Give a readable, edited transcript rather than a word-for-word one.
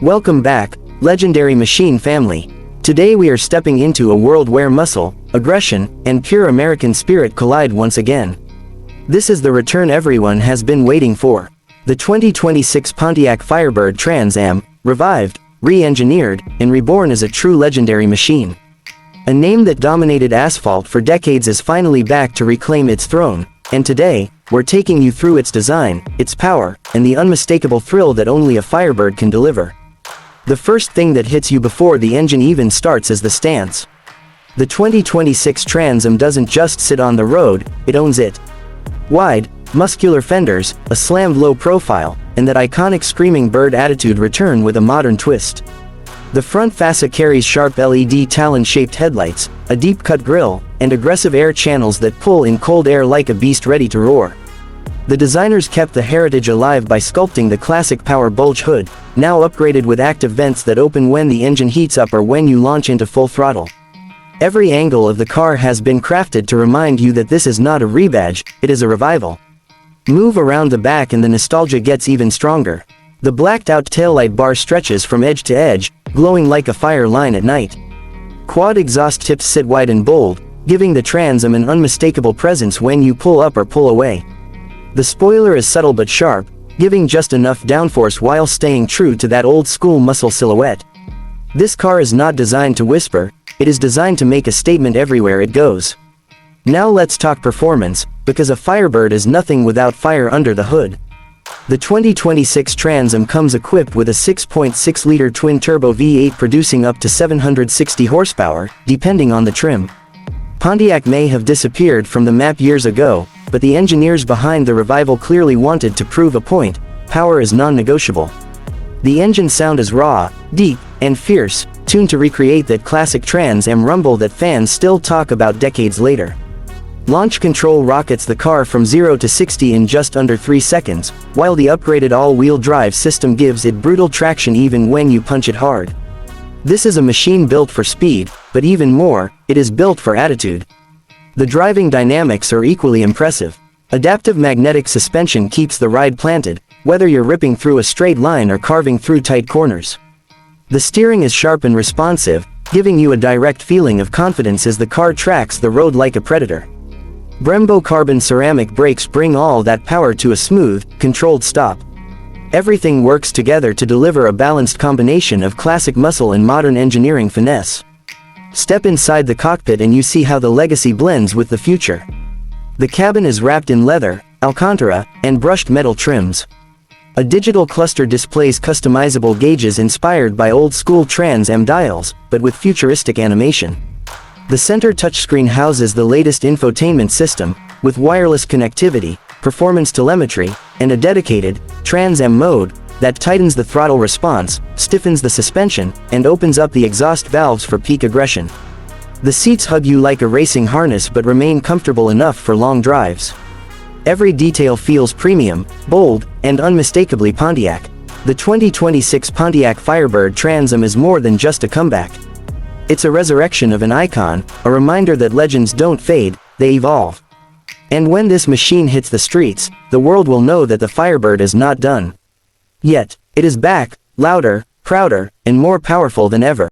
Welcome back, legendary machine family. Today we are stepping into a world where muscle, aggression, and pure American spirit collide once again. This is the return everyone has been waiting for. The 2026 Pontiac Firebird Trans Am, revived, re-engineered, and reborn as a true legendary machine. A name that dominated asphalt for decades is finally back to reclaim its throne, and today, we're taking you through its design, its power, and the unmistakable thrill that only a Firebird can deliver. The first thing that hits you before the engine even starts is the stance. The 2026 Trans Am doesn't just sit on the road, it owns it. Wide, muscular fenders, a slammed low profile, and that iconic screaming bird attitude return with a modern twist. The front fascia carries sharp LED talon-shaped headlights, a deep-cut grille, and aggressive air channels that pull in cold air like a beast ready to roar. The designers kept the heritage alive by sculpting the classic power bulge hood, now upgraded with active vents that open when the engine heats up or when you launch into full throttle. Every angle of the car has been crafted to remind you that this is not a rebadge, it is a revival. Move around the back and the nostalgia gets even stronger. The blacked-out taillight bar stretches from edge to edge, glowing like a fire line at night. Quad exhaust tips sit wide and bold, giving the Trans Am an unmistakable presence when you pull up or pull away. The spoiler is subtle but sharp, giving just enough downforce while staying true to that old-school muscle silhouette. This car is not designed to whisper, it is designed to make a statement everywhere it goes. Now let's talk performance, because a Firebird is nothing without fire under the hood. The 2026 Trans Am comes equipped with a 6.6-liter twin-turbo V8 producing up to 760 horsepower, depending on the trim. Pontiac may have disappeared from the map years ago, but the engineers behind the revival clearly wanted to prove a point: power is non-negotiable. The engine sound is raw, deep, and fierce, tuned to recreate that classic Trans Am rumble that fans still talk about decades later. Launch control rockets the car from 0 to 60 in just under 3 seconds, while the upgraded all-wheel drive system gives it brutal traction even when you punch it hard. This is a machine built for speed, but even more, it is built for attitude. The driving dynamics are equally impressive. Adaptive magnetic suspension keeps the ride planted, whether you're ripping through a straight line or carving through tight corners. The steering is sharp and responsive, giving you a direct feeling of confidence as the car tracks the road like a predator. Brembo carbon ceramic brakes bring all that power to a smooth, controlled stop. Everything works together to deliver a balanced combination of classic muscle and modern engineering finesse. Step inside the cockpit and you see how the legacy blends with the future. The cabin is wrapped in leather, alcantara, and brushed metal trims. A digital cluster displays customizable gauges inspired by old-school Trans Am dials, but with futuristic animation. The center touchscreen houses the latest infotainment system, with wireless connectivity, performance telemetry, and a dedicated Trans Am mode that tightens the throttle response, stiffens the suspension, and opens up the exhaust valves for peak aggression. The seats hug you like a racing harness but remain comfortable enough for long drives. Every detail feels premium, bold, and unmistakably Pontiac. The 2026 Pontiac Firebird Trans Am is more than just a comeback. It's a resurrection of an icon, a reminder that legends don't fade, they evolve. And when this machine hits the streets, the world will know that the Firebird is not done. Yet, it is back, louder, prouder, and more powerful than ever.